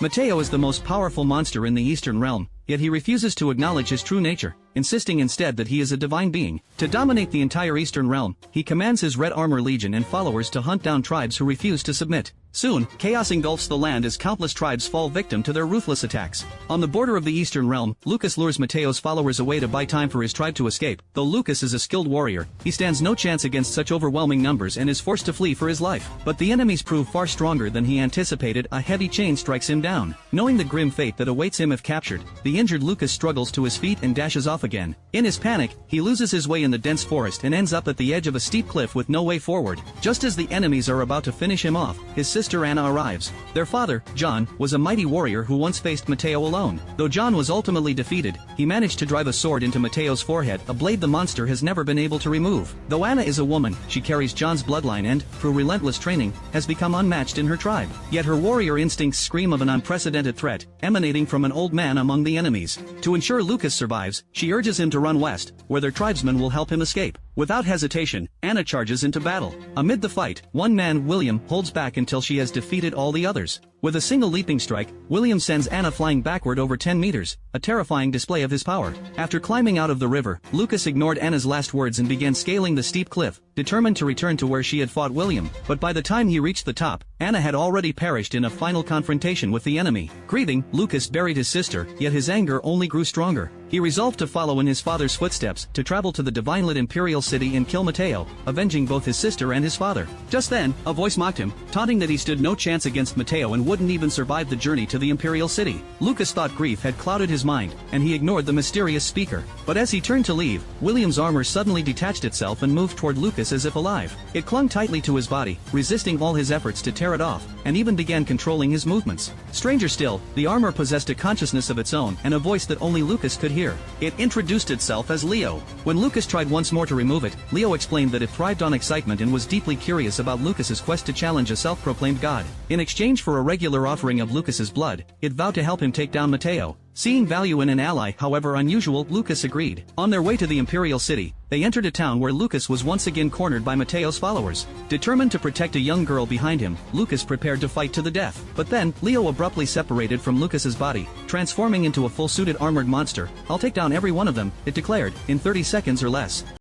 Mateo is the most powerful monster in the Eastern Realm, yet he refuses to acknowledge his true nature, insisting instead that he is a divine being. To dominate the entire Eastern Realm, he commands his Red Armor Legion and followers to hunt down tribes who refuse to submit. Soon, chaos engulfs the land as countless tribes fall victim to their ruthless attacks. On the border of the Eastern Realm, Lucas lures Mateo's followers away to buy time for his tribe to escape. Though Lucas is a skilled warrior, he stands no chance against such overwhelming numbers and is forced to flee for his life. But the enemies prove far stronger than he anticipated. A heavy chain strikes him down. Knowing the grim fate that awaits him if captured, the injured Lucas struggles to his feet and dashes off again. In his panic, he loses his way in the dense forest and ends up at the edge of a steep cliff with no way forward. Just as the enemies are about to finish him off, his sister Anna arrives. Their father, John, was a mighty warrior who once faced Mateo alone. Though John was ultimately defeated, he managed to drive a sword into Mateo's forehead, a blade the monster has never been able to remove. Though Anna is a woman, she carries John's bloodline and, through relentless training, has become unmatched in her tribe. Yet her warrior instincts scream of an unprecedented threat, emanating from an old man among the enemies. To ensure Lucas survives, she urges him to run west, where their tribesmen will help him escape. Without hesitation, Anna charges into battle. Amid the fight, one man, William, holds back until she has defeated all the others. With a single leaping strike, William sends Anna flying backward over 10 meters, a terrifying display of his power. After climbing out of the river, Lucas ignored Anna's last words and began scaling the steep cliff, determined to return to where she had fought William. But by the time he reached the top, Anna had already perished in a final confrontation with the enemy. Grieving, Lucas buried his sister, yet his anger only grew stronger. He resolved to follow in his father's footsteps, to travel to the divine-lit Imperial City and kill Mateo, avenging both his sister and his father. Just then, a voice mocked him, taunting that he stood no chance against Mateo and wouldn't even survive the journey to the Imperial City. Lucas thought grief had clouded his mind, and he ignored the mysterious speaker. But as he turned to leave, William's armor suddenly detached itself and moved toward Lucas as if alive. It clung tightly to his body, resisting all his efforts to tear it off, and even began controlling his movements. Stranger still, the armor possessed a consciousness of its own and a voice that only Lucas could hear. It introduced itself as Leo. When Lucas tried once more to remove it, Leo explained that it thrived on excitement and was deeply curious about Lucas's quest to challenge a self-proclaimed god. In exchange for a regular offering of Lucas's blood, it vowed to help him take down Mateo. Seeing value in an ally, however unusual, Lucas agreed. On their way to the Imperial City, they entered a town where Lucas was once again cornered by Mateo's followers. Determined to protect a young girl behind him, Lucas prepared to fight to the death. But then, Leo abruptly separated from Lucas's body, transforming into a full-suited armored monster. "I'll take down every one of them," it declared, in 30 seconds or less.